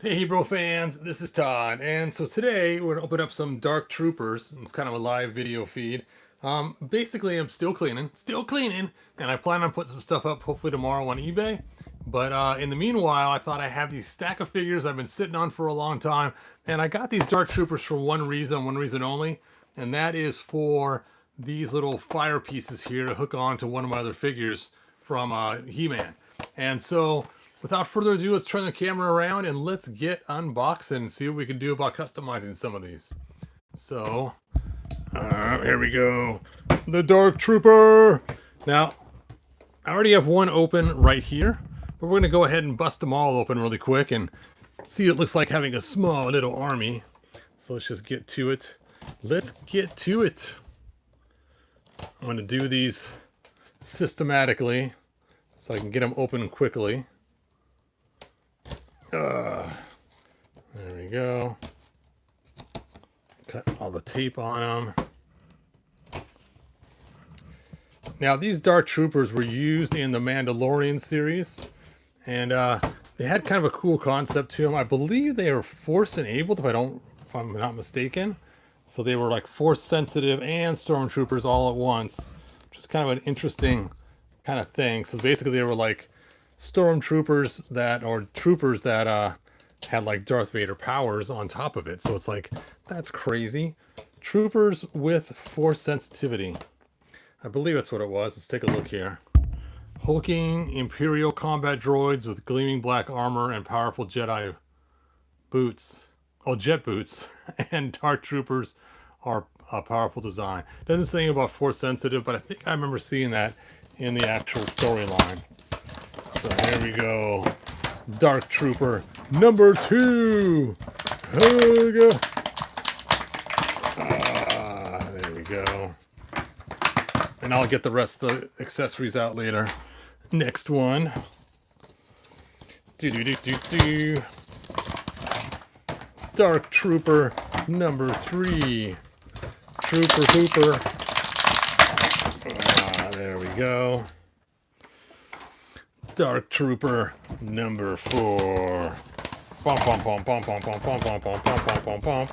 Hey bro fans, this is Todd, and so today we're gonna open up some Dark Troopers. It's kind of a live video feed. Basically I'm still cleaning, and I plan on putting some stuff up hopefully tomorrow on eBay. But in the meanwhile, I thought I have these stack of figures I've been sitting on for a long time, and I got these Dark Troopers for one reason only, and that is for these little fire pieces here to hook on to one of my other figures from He-Man. And so without further ado, let's turn the camera around and let's get unboxing and see what we can do about customizing some of these. So, here we go. The Dark Trooper! Now, I already have one open right here, but we're going to go ahead and bust them all open really quick and see what it looks like having a small little army. So let's just get to it. Let's get to it. I'm going to do these systematically so I can get them open quickly. There we go. Cut all the tape on them. Now, these Dark Troopers were used in the Mandalorian series, and they had kind of a cool concept to them. I believe they are force enabled, if I'm not mistaken. So they were like force sensitive and stormtroopers all at once, which is kind of an interesting kind of thing. So basically, they were like stormtroopers or troopers that had like Darth Vader powers on top of it. So it's like, that's crazy. Troopers with force sensitivity. I believe that's what it was. Let's take a look here. Hulking Imperial combat droids with gleaming black armor and powerful Jedi boots. Oh, jet boots. And Dark Troopers are a powerful design. Doesn't say anything about force sensitive, but I think I remember seeing that in the actual storyline. So there we go. Dark Trooper number 2. There we go. There we go. And I'll get the rest of the accessories out later. Next one. Dark Trooper number 3. Trooper Hooper. There we go. Dark Trooper number 4. Bum bum bum bum bum bum bum bum bum bum bum bum bum.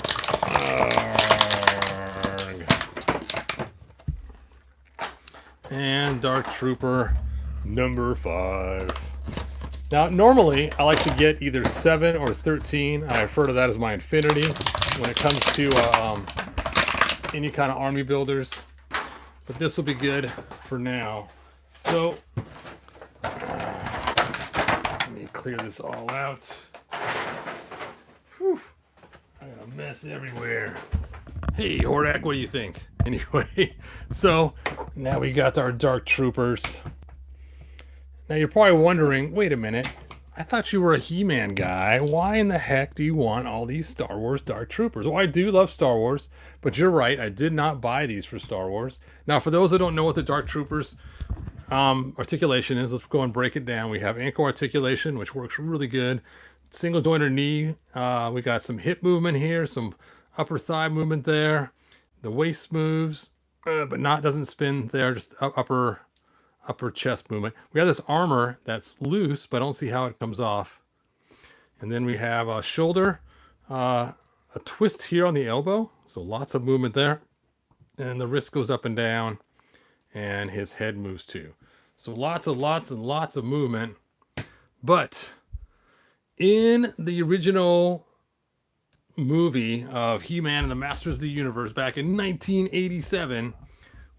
And Dark Trooper number 5. Now, normally I like to get either 7 or 13. I refer to that as my infinity when it comes to any kind of army builders. But this will be good for now. So let me clear this all out. Whew. I got a mess everywhere. Hey, Hordak, what do you think? Anyway, so now we got our Dark Troopers. Now you're probably wondering, wait a minute, I thought you were a He-Man guy. Why in the heck do you want all these Star Wars Dark Troopers? Well, I do love Star Wars, but you're right, I did not buy these for Star Wars. Now, for those that don't know what the Dark Troopers articulation is, let's go and break it down. We have ankle articulation, which works really good. Single jointer knee. We got some hip movement here, some upper thigh movement there. The waist moves, but doesn't spin there, just upper chest movement. We have this armor that's loose, but I don't see how it comes off. And then we have a shoulder, a twist here on the elbow, so lots of movement there. And the wrist goes up and down, and his head moves too. So lots of movement. But in the original movie of He-Man and the Masters of the Universe back in 1987,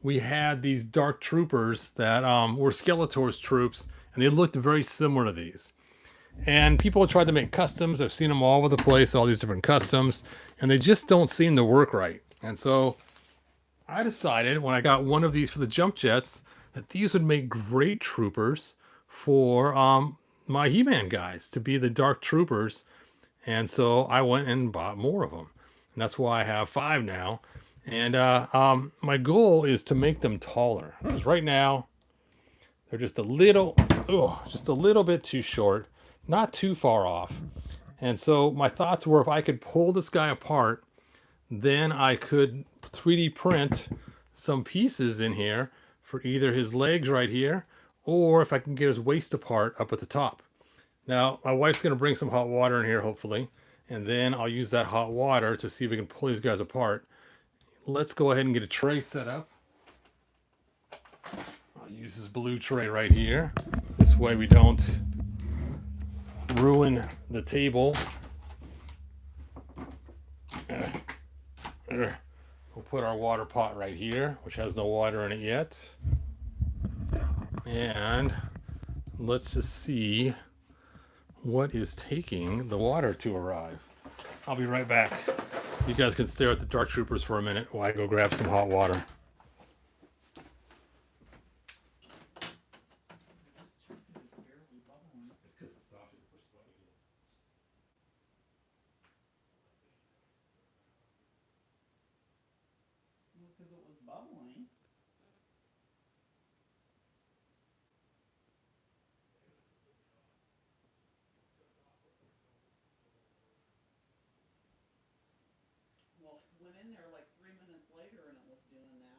we had these Dark Troopers that were Skeletor's troops, and they looked very similar to these. And people tried to make customs. I've seen them all over the place, all these different customs, and they just don't seem to work right. And so I decided when I got one of these for the jump jets that these would make great troopers for my He-Man guys to be the Dark Troopers. And so I went and bought more of them. And that's why I have 5 now. And my goal is to make them taller. Because right now, they're just a little bit too short. Not too far off. And so my thoughts were if I could pull this guy apart, then I could 3D print some pieces in here for either his legs right here, or if I can get his waist apart up at the top. Now, my wife's going to bring some hot water in here, hopefully. And then I'll use that hot water to see if we can pull these guys apart. Let's go ahead and get a tray set up. I'll use this blue tray right here. This way we don't ruin the table. We'll put our water pot right here, which has no water in it yet. And let's just see what is taking the water to arrive. I'll be right back. You guys can stare at the Dark Troopers for a minute while I go grab some hot water. Because it was bubbling. Well, went in there like 3 minutes later and it was doing that.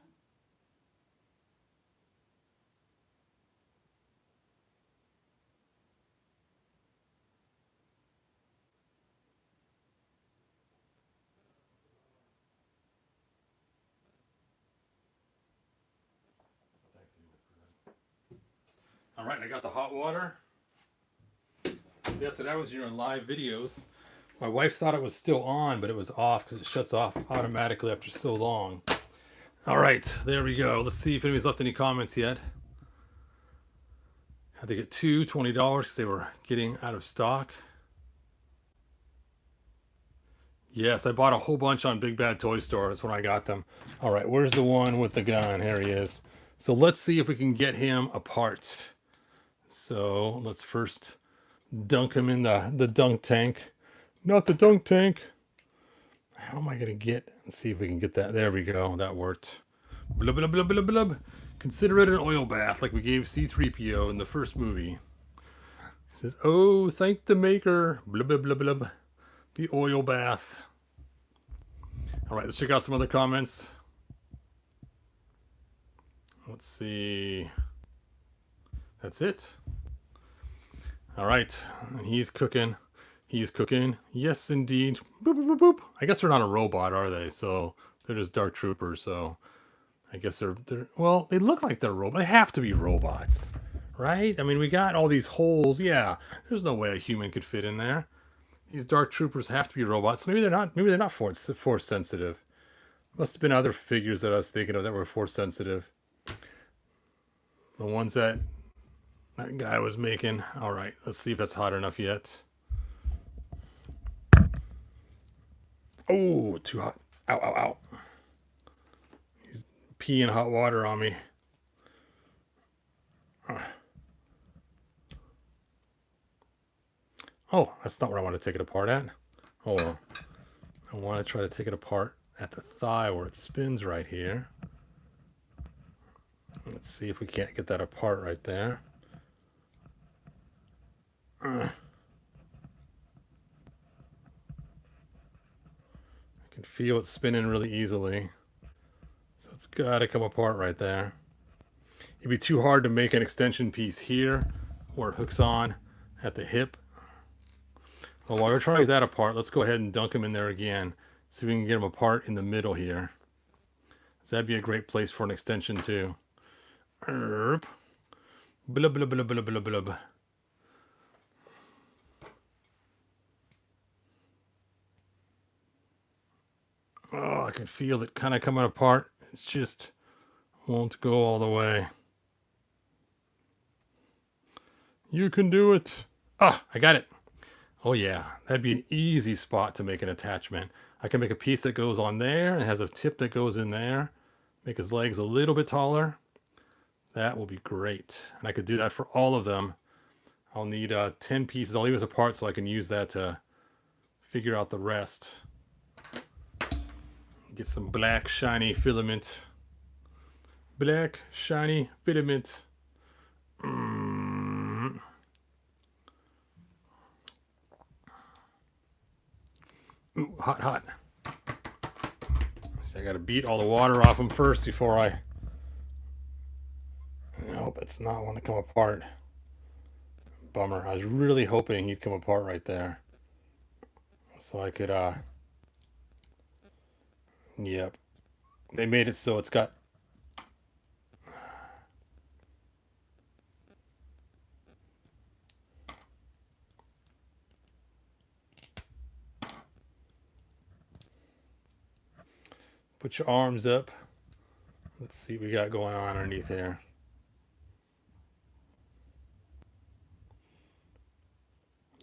All right, I got the hot water. See, so that was your live videos. My wife thought it was still on, but it was off because it shuts off automatically after so long. All right, there we go. Let's see if anybody's left any comments yet. Had to get two $20 because they were getting out of stock. Yes, I bought a whole bunch on Big Bad Toy Store. That's when I got them. All right, where's the one with the gun? Here he is. So let's see if we can get him apart. So let's first dunk him in the dunk tank. Not the dunk tank. How am I going to get? Let's see if we can get that. There we go. That worked. Blub, blub, blub, blub, blub. Consider it an oil bath like we gave C-3PO in the first movie. He says, oh, thank the maker. Blub, blub, blub, blub. The oil bath. All right, let's check out some other comments. Let's see. That's it. All right, and he's cooking. He's cooking. Yes, indeed. Boop, boop, boop, boop. I guess they're not a robot, are they? So they're just Dark Troopers. So I guess they're well, they look like they're robots. They have to be robots, right? I mean, we got all these holes. Yeah, there's no way a human could fit in there. These Dark Troopers have to be robots. Maybe they're not. Maybe they're not force sensitive. Must have been other figures that I was thinking of that were force sensitive. The ones that guy was making. All right, let's see if that's hot enough yet. Oh, too hot. Ow, ow, ow. He's peeing hot water on me. Oh, that's not where I want to take it apart at. Hold on. I want to try to take it apart at the thigh where it spins right here. Let's see if we can't get that apart right there. I can feel it spinning really easily. So it's got to come apart right there. It'd be too hard to make an extension piece here where it hooks on at the hip. Well, while we're trying to get that apart, let's go ahead and dunk him in there again so we can get him apart in the middle here. So that'd be a great place for an extension too. Blub, blub, blub, blub, blub, blub. Oh, I can feel it kind of coming apart. It's just won't go all the way. You can do it. Ah, I got it. Oh yeah, that'd be an easy spot to make an attachment. I can make a piece that goes on there and has a tip that goes in there. Make his legs a little bit taller. That will be great. And I could do that for all of them. I'll need 10 pieces. I'll leave this apart so I can use that to figure out the rest. Get some black shiny filament. Black shiny filament. Ooh, hot, hot. So I gotta beat all the water off them first before I... Nope, it's not want to come apart. bummer. I was really hoping he'd come apart right there. So I could, yep. They made it so it's got... Put your arms up. Let's see what we got going on underneath here.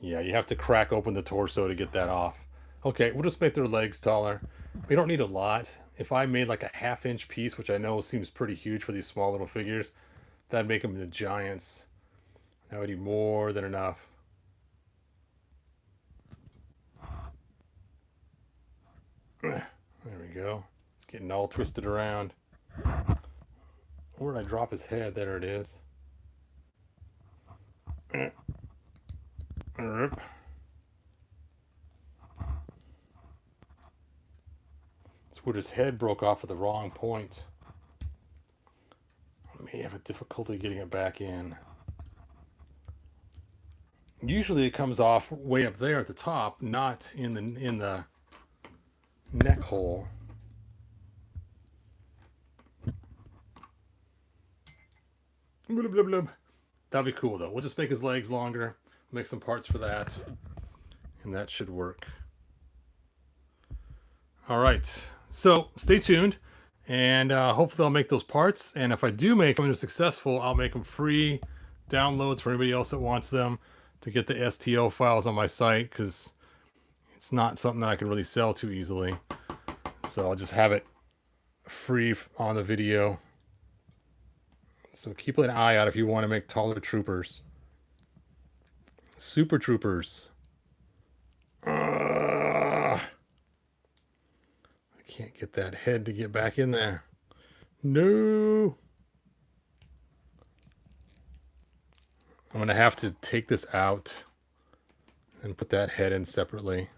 Yeah, you have to crack open the torso to get that off. Okay, we'll just make their legs taller. We don't need a lot. If I made like a 1/2 inch piece, which I know seems pretty huge for these small little figures, that'd make them into giants. That would be more than enough. There we go. It's getting all twisted around. Where did I drop his head? There it is. It's where his head broke off at the wrong point. I may have a difficulty getting it back in. Usually it comes off way up there at the top, not in the neck hole. Blub, blub, blub. That'll be cool though. We'll just make his legs longer, make some parts for that, and that should work. All right, so stay tuned, and hopefully I'll make those parts, and if I do make them and they're successful, I'll make them free downloads for anybody else that wants them, to get the STL files on my site, because it's not something that I can really sell too easily. So I'll just have it free on the video. So keep an eye out if you want to make taller troopers. Super troopers. I can't get that head to get back in there. No. I'm going to have to take this out and put that head in separately.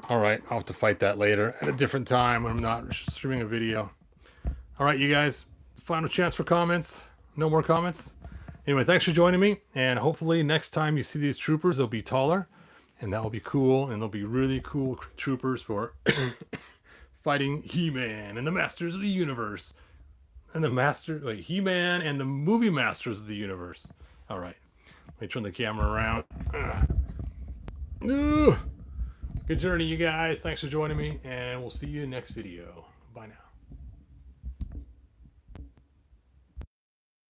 All right, I'll have to fight that later at a different time when I'm not streaming a video. All right, you guys, final chance for comments. No more comments? Anyway, thanks for joining me, and hopefully next time you see these troopers, they'll be taller, and that will be cool, and they'll be really cool troopers for fighting He-Man and the Masters of the Universe. And the He-Man and the movie Masters of the Universe. All right, let me turn the camera around. Good journey, you guys. Thanks for joining me, and we'll see you in the next video.